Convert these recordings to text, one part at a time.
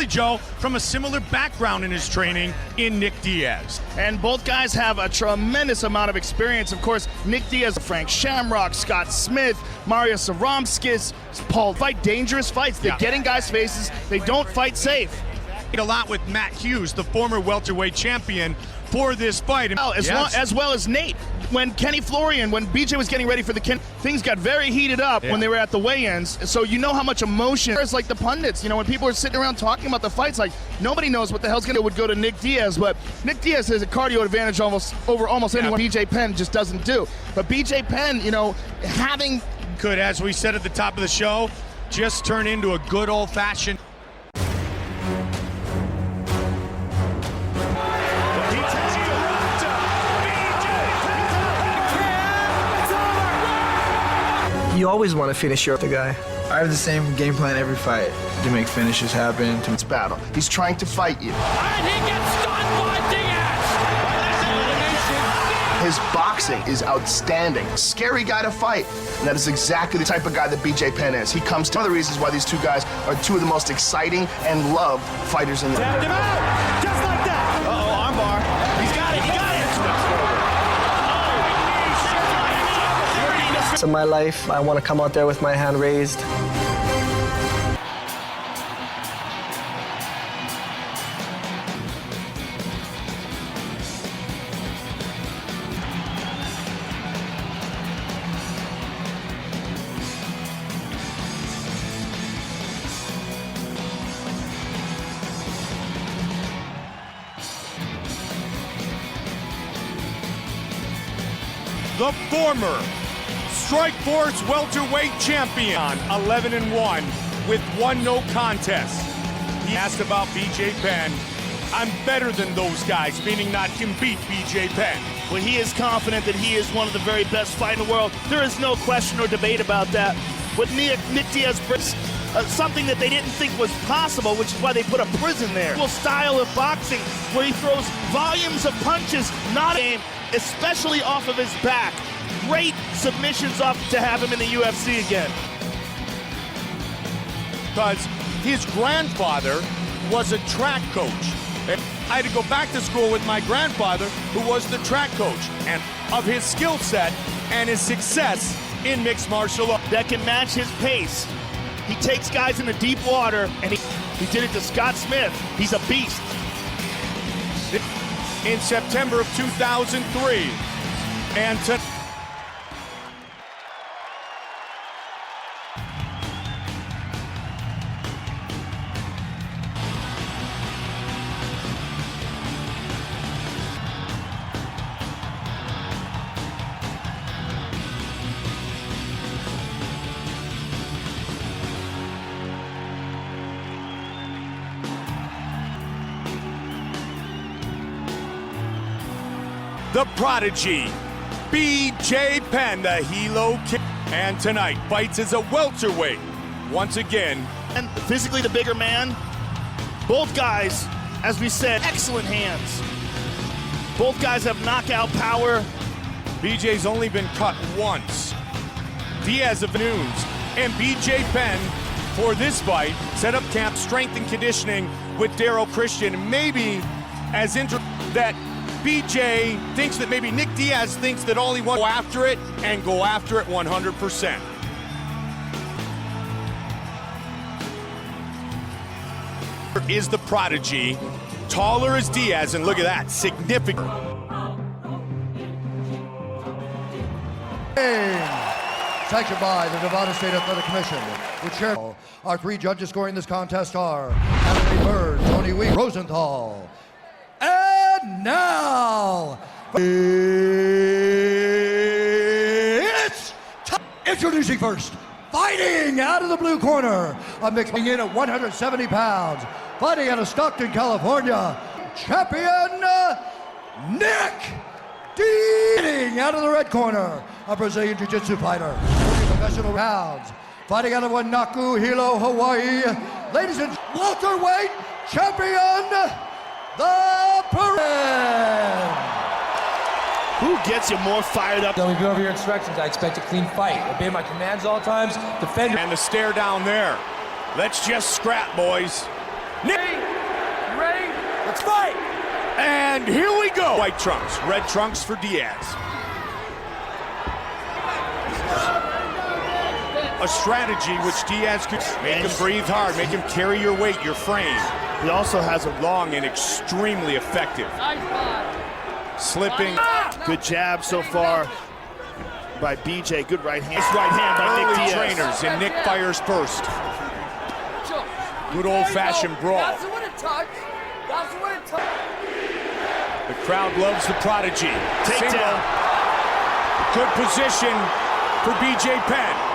really, Joe, from a similar background in his training in Nick Diaz. And both guys have a tremendous amount of experience. Of course, Nick Diaz, Frank Shamrock, Scott Smith, Mario Saromskis, Paul fight dangerous fights. They get in guys' faces. They don't fight safe. A lot with Matt Hughes, the former welterweight champion, for this fight. As well as Nate. When Kenny Florian, when BJ was getting ready for the things got very heated up when they were at the weigh-ins. So you know how much emotion. It's like the pundits, you know, when people are sitting around talking about the fights, like nobody knows what the hell's would go to Nick Diaz, but Nick Diaz has a cardio advantage over almost anyone BJ Penn just doesn't do. But BJ Penn, you know, could, as we said at the top of the show, just turn into a good old-fashioned You always want to finish the guy. I have the same game plan every fight to make finishes happen. It's battle. He's trying to fight you. And he gets stunned by Diaz! His boxing is outstanding. Scary guy to fight. And that is exactly the type of guy that BJ Penn is. He comes to one of the reasons why these two guys are two of the most exciting and loved fighters in the world. Tapped him out! Just like that! Uh-oh, armbar. He's got it, he got it! In my life, I want to come out there with my hand raised. the former Strikeforce welterweight champion, 11-1 with 1 no contest. He asked about BJ Penn. I'm better than those guys, meaning not can beat BJ Penn. Well, he is confident that he is one of the very best fighters in the world. There is no question or debate about that. With Nick Diaz brings something that they didn't think was possible, which is why they put a prison there. A style of boxing where he throws volumes of punches, not aim, especially off of his back. Great submissions up to have him in the UFC again. Because his grandfather was a track coach. And I had to go back to school with my grandfather, who was the track coach, and of his skill set and his success in mixed martial arts. That can match his pace. He takes guys into deep water, and he did it to Scott Smith. He's a beast. In September of 2003, and the prodigy, BJ Penn, the Hilo Kid. And tonight, fights as a welterweight. Once again. And physically the bigger man. Both guys, as we said, excellent hands. Both guys have knockout power. BJ's only been cut once. Diaz of Noons and BJ Penn for this fight set up camp, strength and conditioning with Daryl Christian. Maybe as that BJ thinks that maybe Nick Diaz thinks that all he wants to go after it 100%. Is the prodigy, taller as Diaz, and look at that, significant. Sanctioned by the Nevada State Athletic Commission, which our 3 judges scoring this contest are Anthony Bird, Tony Wee, Rosenthal. And now, it's time. Introducing first, fighting out of the blue corner, a mixed in at 170 pounds, fighting out of Stockton, California, champion Nick Diaz. Out of the red corner, a Brazilian Jiu-Jitsu fighter, 40 professional rounds, fighting out of Wanaku, Hilo, Hawaii, ladies and welterweight champion, the Parade! Who gets you more fired up? Let me go over your instructions. I expect a clean fight. Obey my commands all times. Defend. And the stare down there. Let's just scrap, boys. Nick Let's fight! And here we go. White trunks, red trunks for Diaz. A strategy which Diaz could make him breathe hard, make him carry your weight, your frame. He also has a Long and extremely effective. Slipping. good jab so far by BJ. Good right hand. Nice right hand by Nick Early Diaz. trainers, and Nick fires first. Good old-fashioned brawl. That's what it touched. That's what it touched. The crowd loves the prodigy. Takedown. Good position for BJ Penn.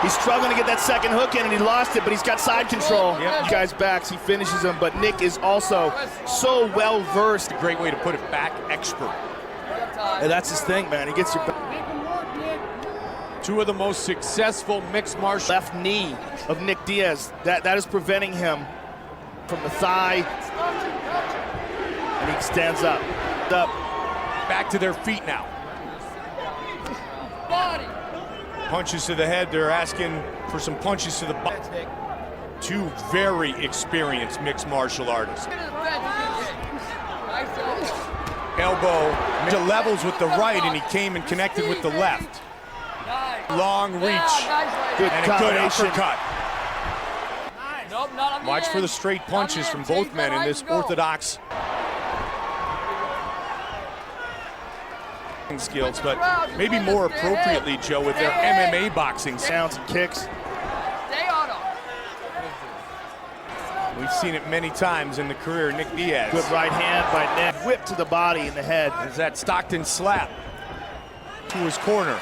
He's struggling to get that second hook in, and he lost it, but he's got side control. Yep. You guys backs, he finishes him, but Nick is also so well versed. Great way to put it, back expert. And that's his thing, man. He gets your Two of the most successful mixed martial left knee of Nick Diaz. That is preventing him from the thigh. And he stands up. back to their feet now. Body. Punches to the head, they're asking for some punches to the butt. Two very experienced mixed martial artists. Elbow to levels with the right, and he came and connected with the left. Long reach, Good and a good combination. uppercut. Nope, not on the Watch end. for the straight punches Not from on the end. both men in this Go. orthodox skills, but maybe more appropriately, Joe, with their MMA boxing. Sounds and kicks. Stay on him. We've seen it many times in the career of Nick Diaz. Good right hand by Nick. Whip to the body in the head. There's that Stockton slap to his corner.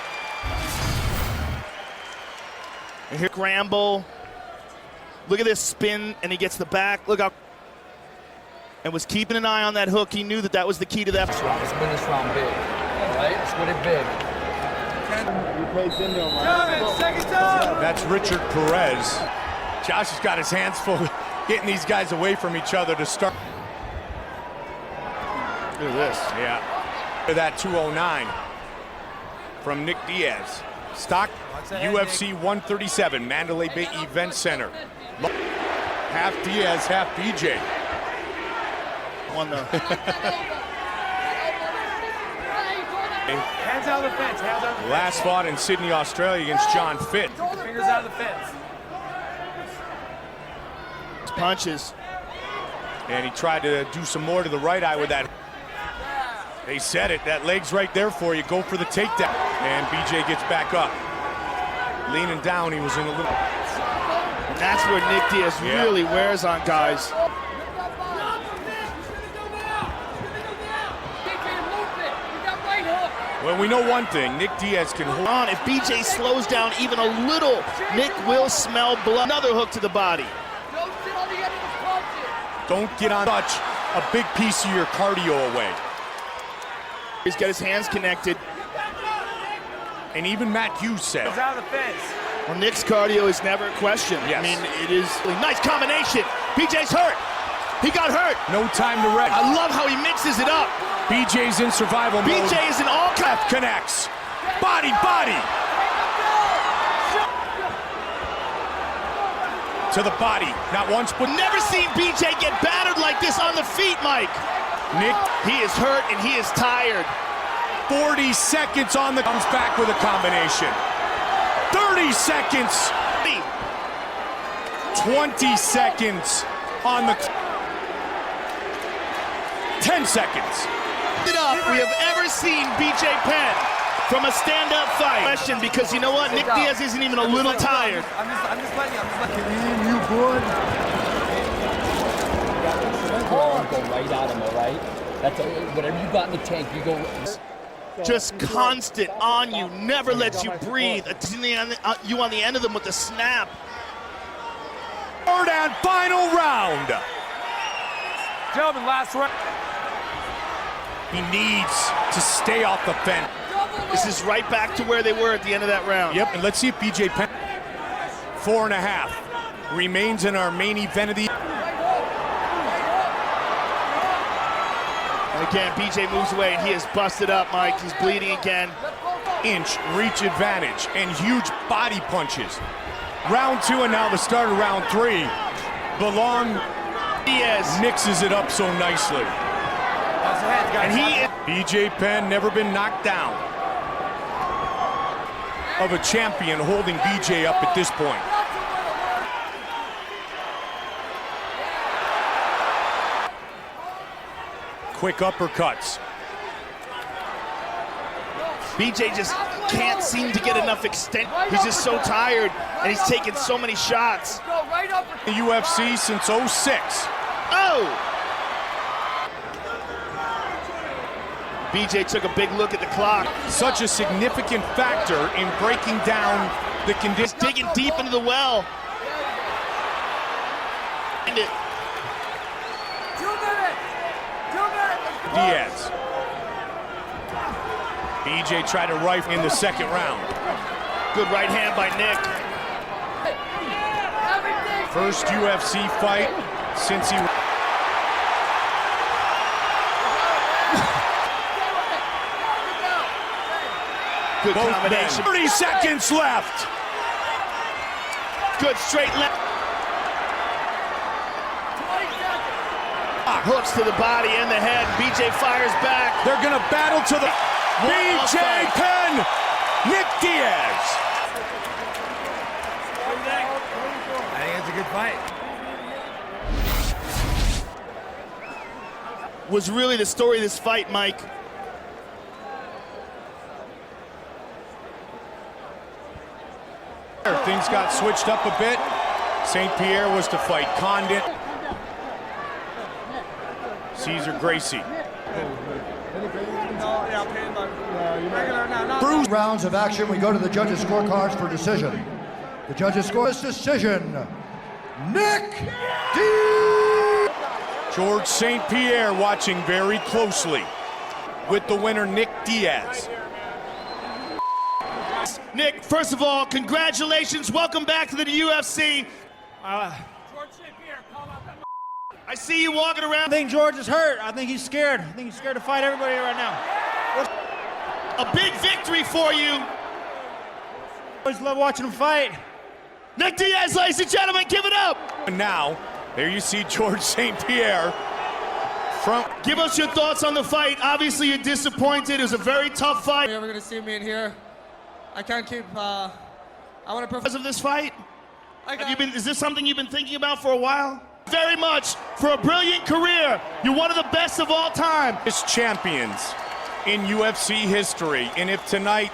And here Gramble. Look at this spin, and he gets the back. Look how. And was keeping an eye on that hook. He knew that that was the key to that. Let's win this round big. All right, let's win it big. That's Richard Perez. Josh has got his hands full getting these guys away from each other to start. Look at this. Yeah. That 209 from Nick Diaz. Stock UFC 137, Mandalay Bay Event Center. Half Diaz, half BJ. On the Hands out of the fence. Hands out of the Last fought in Sydney, Australia against John Fitt. fence. Fingers out of the fence. punches. And he tried to do some more to the right eye with that. They said it, that leg's right there for you. Go for the takedown. And BJ gets back up. Leaning down, he was in a little. And that's where Nick Diaz really wears on guys. Well, we know one thing, Nick Diaz can hold On. If BJ slows down even a little, Nick will smell blood. Another hook to the body. Don't sit on the end of his punches. Don't get on touch a big piece of your cardio away. He's got his hands connected. And even Matt Hughes said, Hands out of the fence. Well, Nick's cardio is never a question. Yes. I mean, it is a nice combination. BJ's hurt. He got hurt. no time to rest. I love how he mixes it up. BJ's in survival mode. BJ is in all Left connects. Body, body. To the body. Not once, but Never seen BJ get battered like this on the feet, Mike. Nick, He is hurt and he is tired. 40 seconds on the, comes back with a combination. 30 seconds. 20 seconds on the, 10 seconds. We have ever seen BJ Penn from a stand-up fight. Question, because you know what? Nick Diaz isn't even a little tired. I'm just letting you. You good? Go right at him, all right? That's whatever you got in the tank, you go. Just constant on you, never lets you breathe. You on the end of them with the snap. Third and final round. Gentlemen, last round. He needs to stay off the fence. This is right back to where they were at the end of that round. Yep, and let's see if BJ Penn, 4.5, remains in our main event of the. And again, BJ moves away and he is busted up, Mike. He's bleeding again. Inch reach advantage and huge body punches. Round 2 and now the start of round 3 belong Diaz mixes it up so nicely. Watch the hands, guys. And BJ Penn never been knocked down. Of a champion holding BJ up at this point. Quick uppercuts. BJ just can't seem to get enough extent. He's just so tired, and he's taking so many shots. Go right up. The UFC since '06. Oh! BJ took a big look at the clock. Such a significant factor in breaking down the condition. Digging deep into the well. And it, 2 minutes. 2 minutes. Diaz. BJ tried to rifle in the second round. good right hand by Nick. First UFC fight since he... Good Both combination. 30 seconds left. Good straight left. Hooks to the body and the head. BJ fires back. They're gonna battle to the... BJ Penn, Nick Diaz. I think it's a good fight. Was really the story of this fight, Mike. Things got switched up a bit. St. Pierre was to fight Condit. Cesar Gracie. Bruce. Rounds of action, we go to the judges' scorecards for decision. The judges score this decision. Nick Diaz. George St. Pierre watching very closely with the winner, Nick Diaz. Nick, first of all, congratulations. Welcome back to the UFC. George St. Pierre, call out that. I see you walking around. I think George is hurt. I think he's scared. I think he's scared to fight everybody right now. A big victory for you. I always love watching him fight. Nick Diaz, ladies and gentlemen, give it up. And now, there you see George St. Pierre. Give us your thoughts on the fight. Obviously, you're disappointed. It was a very tough fight. You're ever gonna see me in here. I can't keep. I want to. Because of this fight, is this something you've been thinking about for a while? Very much. For a brilliant career, you're one of the best of all time. Champions in UFC history, and if tonight